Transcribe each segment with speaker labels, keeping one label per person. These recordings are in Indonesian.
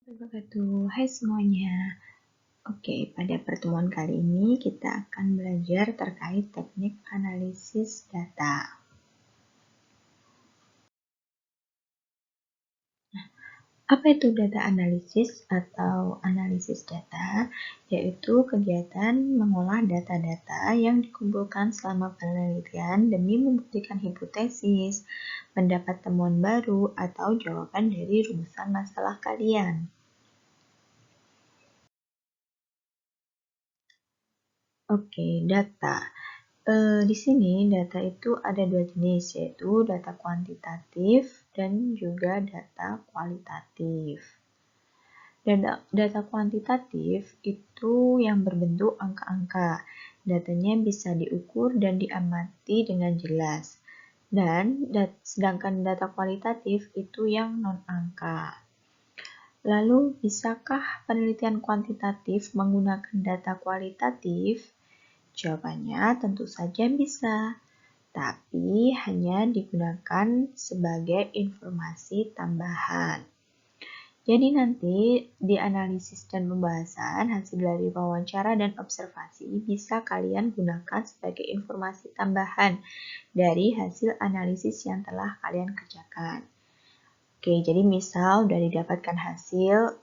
Speaker 1: Wabarakatuh. Hai semuanya. Oke, pada pertemuan kali ini kita akan belajar terkait teknik analisis data. Apa itu data analisis atau analisis data? Yaitu kegiatan mengolah data-data yang dikumpulkan selama penelitian demi membuktikan hipotesis, mendapat temuan baru, atau jawaban dari rumusan masalah kalian. Oke, data. Di sini data itu ada dua jenis, yaitu data kuantitatif dan juga data kualitatif. Data kuantitatif itu yang berbentuk angka-angka. Datanya bisa diukur dan diamati dengan jelas. Dan sedangkan data kualitatif itu yang non-angka. Lalu, bisakah penelitian kuantitatif menggunakan data kualitatif? Jawabannya tentu saja bisa, tapi hanya digunakan sebagai informasi tambahan. Jadi nanti di analisis dan pembahasan hasil dari wawancara dan observasi bisa kalian gunakan sebagai informasi tambahan dari hasil analisis yang telah kalian kerjakan. Oke, jadi misal udah didapatkan hasil,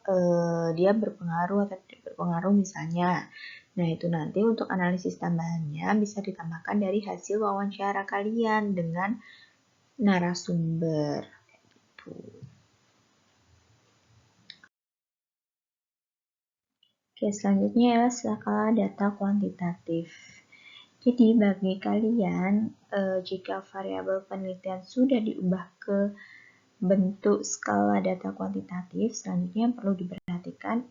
Speaker 1: dia berpengaruh atau tidak berpengaruh misalnya. Nah, itu nanti untuk analisis tambahannya bisa ditambahkan dari hasil wawancara kalian dengan narasumber. Gitu. Oke, selanjutnya adalah skala data kuantitatif. Jadi, bagi kalian, jika variabel penelitian sudah diubah ke bentuk skala data kuantitatif, selanjutnya yang perlu diperhatikan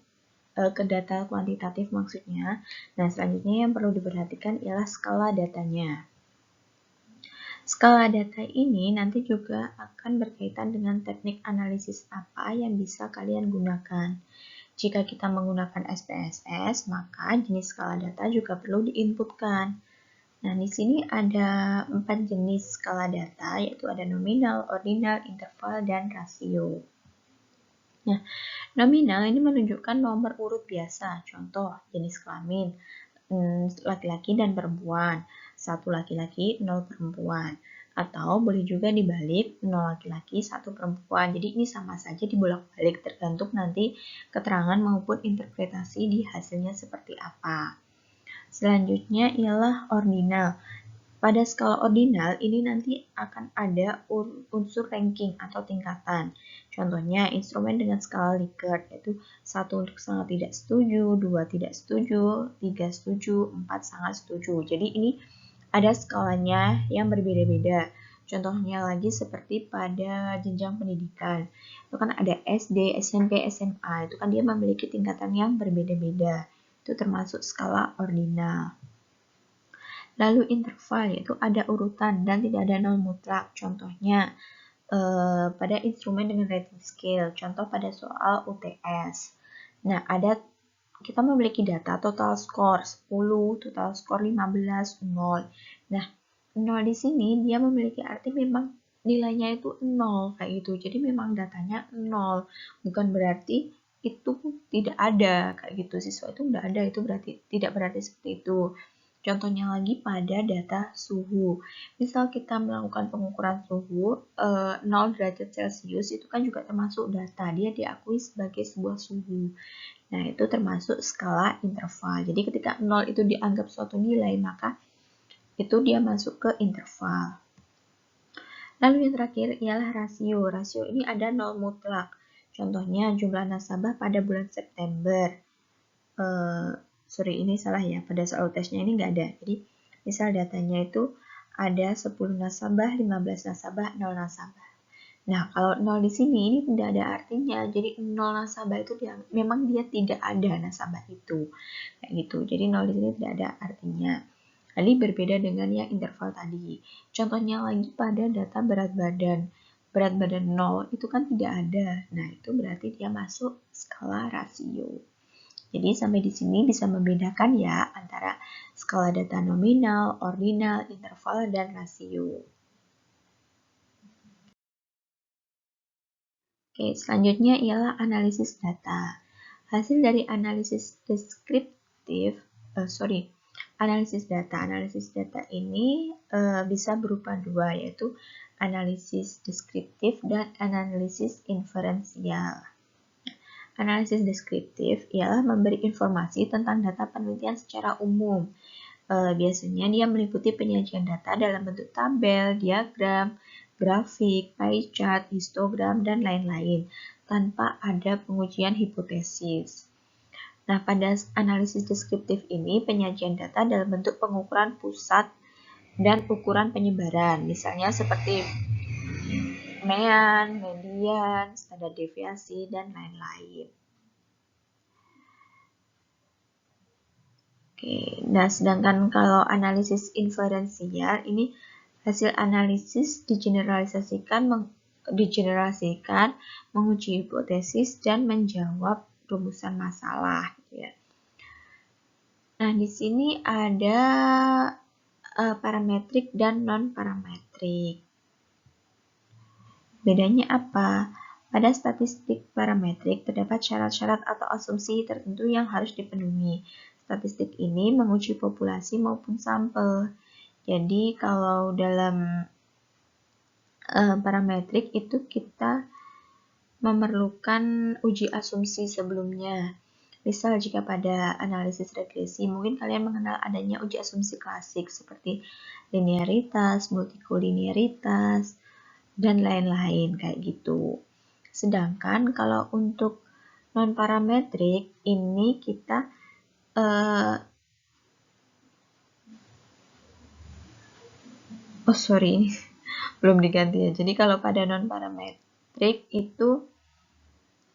Speaker 1: ke data kuantitatif maksudnya. Nah, selanjutnya yang perlu diperhatikan ialah skala datanya. Skala data ini nanti juga akan berkaitan dengan teknik analisis apa yang bisa kalian gunakan. Jika kita menggunakan SPSS, maka jenis skala data juga perlu diinputkan. Nah, di sini ada 4 jenis skala data, yaitu ada nominal, ordinal, interval, dan rasio. Nah, nominal ini menunjukkan nomor urut biasa, contoh jenis kelamin, laki-laki dan perempuan, 1 laki-laki, 0 perempuan. Atau boleh juga dibalik, 0 laki-laki, 1 perempuan. Jadi ini sama saja dibolak-balik, tergantung nanti keterangan maupun interpretasi di hasilnya seperti apa. Selanjutnya ialah ordinal. Pada skala ordinal, ini nanti akan ada unsur ranking atau tingkatan. Contohnya, instrumen dengan skala Likert, yaitu 1 untuk sangat tidak setuju, 2 tidak setuju, 3 setuju, 4 sangat setuju. Jadi ini ada skalanya yang berbeda-beda. Contohnya lagi seperti pada jenjang pendidikan. Itu kan ada SD, SMP, SMA. Itu kan dia memiliki tingkatan yang berbeda-beda. Itu termasuk skala ordinal. Lalu interval, yaitu ada urutan dan tidak ada nol mutlak. Contohnya pada instrumen dengan rating scale, contoh pada soal UTS. Nah, kita memiliki data total score 10, total score 15, 0. Nah, 0 di sini dia memiliki arti memang nilainya itu 0 kayak gitu. Jadi memang datanya 0. Bukan berarti itu tidak ada kayak gitu. Siswa itu tidak ada, itu berarti tidak berarti seperti itu. Contohnya lagi pada data suhu. Misal kita melakukan pengukuran suhu 0 derajat Celcius itu kan juga termasuk data. Dia diakui sebagai sebuah suhu. Nah, itu termasuk skala interval. Jadi ketika 0 itu dianggap suatu nilai, maka itu dia masuk ke interval. Lalu yang terakhir ialah rasio. Rasio ini ada 0 mutlak. Contohnya jumlah nasabah pada bulan September. Ini salah ya, pada soal tesnya ini nggak ada. Jadi, misal datanya itu ada 10 nasabah, 15 nasabah, 0 nasabah. Nah, kalau 0 di sini ini tidak ada artinya. Jadi 0 nasabah itu memang dia tidak ada nasabah itu. Kayak gitu. Jadi 0 di sini tidak ada artinya. Jadi berbeda dengan yang interval tadi. Contohnya lagi pada data berat badan. Berat badan 0 itu kan tidak ada. Nah, itu berarti dia masuk skala rasio. Jadi sampai di sini bisa membedakan ya antara skala data nominal, ordinal, interval, dan rasio. Oke, selanjutnya ialah analisis data. Hasil dari analisis Analisis data ini bisa berupa dua, yaitu analisis deskriptif dan analisis inferensial. Analisis deskriptif ialah memberi informasi tentang data penelitian secara umum. Biasanya dia meliputi penyajian data dalam bentuk tabel, diagram, grafik, pie chart, histogram, dan lain-lain, tanpa ada pengujian hipotesis. Nah, pada analisis deskriptif ini, penyajian data dalam bentuk pengukuran pusat dan ukuran penyebaran, misalnya seperti mean, median, standar deviasi, dan lain-lain. Oke, nah sedangkan kalau analisis inferensial ini hasil analisis digeneralisasikan, menguji hipotesis dan menjawab rumusan masalah. Gitu ya. Nah di sini ada parametrik dan non parametrik. Bedanya apa? Pada statistik parametrik terdapat syarat-syarat atau asumsi tertentu yang harus dipenuhi. Statistik ini menguji populasi maupun sampel. Jadi kalau dalam parametrik itu kita memerlukan uji asumsi sebelumnya. Misal jika pada analisis regresi, mungkin kalian mengenal adanya uji asumsi klasik seperti linearitas, multikolinearitas, dan lain-lain kayak gitu. Sedangkan kalau untuk non-parametrik ini kita belum diganti ya. Jadi kalau pada non-parametrik itu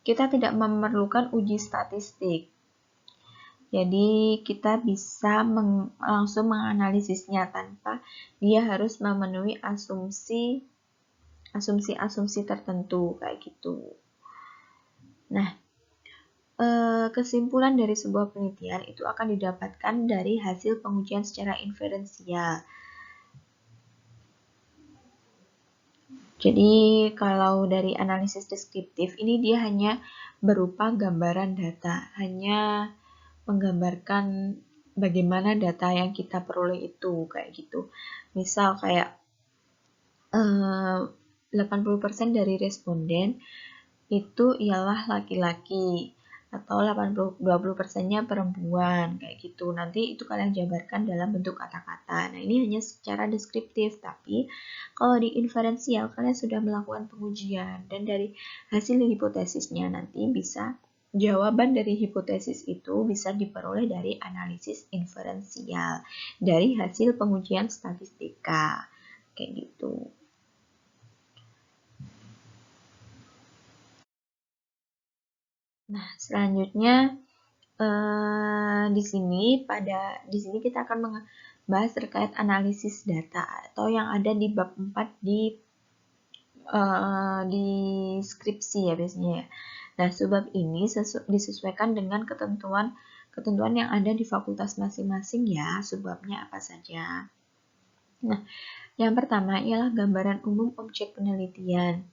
Speaker 1: kita tidak memerlukan uji statistik. Jadi kita bisa langsung menganalisisnya tanpa dia harus memenuhi asumsi tertentu kayak gitu. Nah, kesimpulan dari sebuah penelitian itu akan didapatkan dari hasil pengujian secara inferensial. Jadi kalau dari analisis deskriptif ini dia hanya berupa gambaran data, hanya menggambarkan bagaimana data yang kita peroleh itu kayak gitu. Misal kayak 80% dari responden itu ialah laki-laki atau 20%-nya perempuan kayak gitu. Nanti itu kalian jabarkan dalam bentuk kata-kata. Nah, ini hanya secara deskriptif, tapi kalau di inferensial kalian sudah melakukan pengujian dan dari hasil hipotesisnya nanti bisa jawaban dari hipotesis itu bisa diperoleh dari analisis inferensial dari hasil pengujian statistika kayak gitu. Nah, selanjutnya di sini kita akan membahas terkait analisis data atau yang ada di bab 4 di skripsi ya biasanya ya. Nah, subbab ini disesuaikan dengan ketentuan yang ada di fakultas masing-masing ya, subbabnya apa saja. Nah, yang pertama ialah gambaran umum objek penelitian.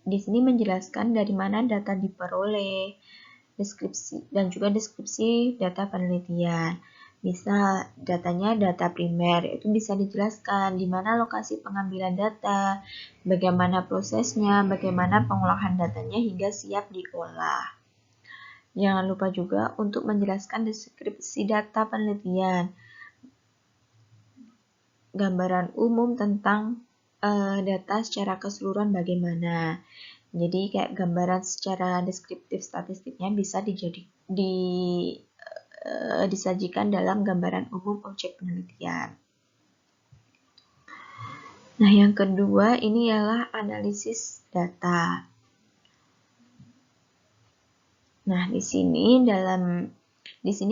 Speaker 1: Di sini menjelaskan dari mana data diperoleh, deskripsi dan juga deskripsi data penelitian. Misal datanya data primer, itu bisa dijelaskan di mana lokasi pengambilan data, bagaimana prosesnya, bagaimana pengolahan datanya hingga siap diolah. Jangan lupa juga untuk menjelaskan deskripsi data penelitian, gambaran umum tentang data secara keseluruhan bagaimana. Jadi kayak gambaran secara deskriptif statistiknya bisa disajikan dalam gambaran umum objek penelitian. Nah, yang kedua ini ialah analisis data. Nah, di sini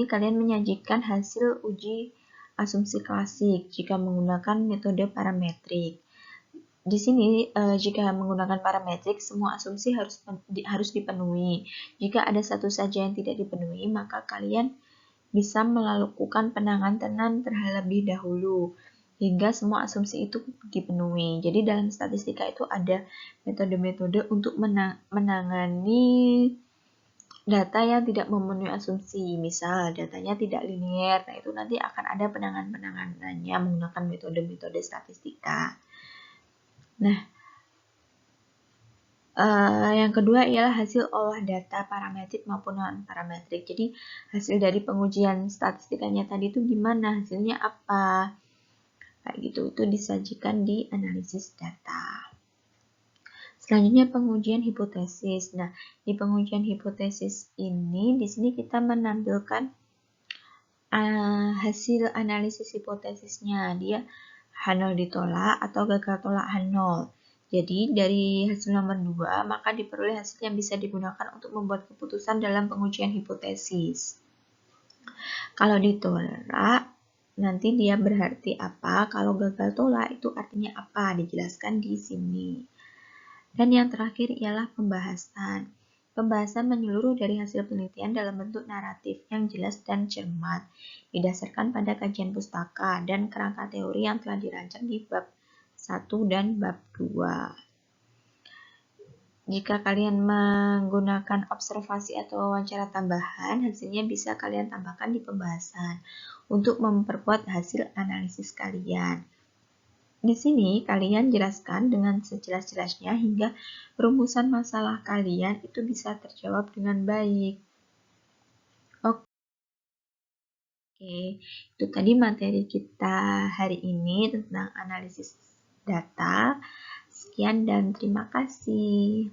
Speaker 1: kalian menyajikan hasil uji asumsi klasik jika menggunakan metode parametrik. Di sini jika menggunakan parametrik semua asumsi harus dipenuhi. Jika ada satu saja yang tidak dipenuhi, maka kalian bisa melakukan penanganan terlebih dahulu, hingga semua asumsi itu dipenuhi. Jadi dalam statistika itu ada metode-metode untuk menangani data yang tidak memenuhi asumsi. Misal datanya tidak linier, nah itu nanti akan ada penanganannya menggunakan metode-metode statistika. Nah, yang kedua ialah hasil olah data parametrik maupun non-parametrik. Jadi hasil dari pengujian statistikanya tadi itu gimana, hasilnya apa, kayak gitu, itu disajikan di analisis data. Selanjutnya pengujian hipotesis. Nah, di pengujian hipotesis ini, di sini kita menampilkan hasil analisis hipotesisnya. Dia H0 ditolak atau gagal tolak H0. Jadi dari hasil nomor 2, maka diperoleh hasil yang bisa digunakan untuk membuat keputusan dalam pengujian hipotesis. Kalau ditolak, nanti dia berarti apa? Kalau gagal tolak itu artinya apa? Dijelaskan di sini. Dan yang terakhir ialah pembahasan. Pembahasan menyeluruh dari hasil penelitian dalam bentuk naratif yang jelas dan cermat, didasarkan pada kajian pustaka dan kerangka teori yang telah dirancang di bab 1 dan bab 2. Jika kalian menggunakan observasi atau wawancara tambahan, hasilnya bisa kalian tambahkan di pembahasan untuk memperkuat hasil analisis kalian. Di sini kalian jelaskan dengan sejelas-jelasnya hingga rumusan masalah kalian itu bisa terjawab dengan baik. Oke, itu tadi materi kita hari ini tentang analisis data. Sekian dan terima kasih.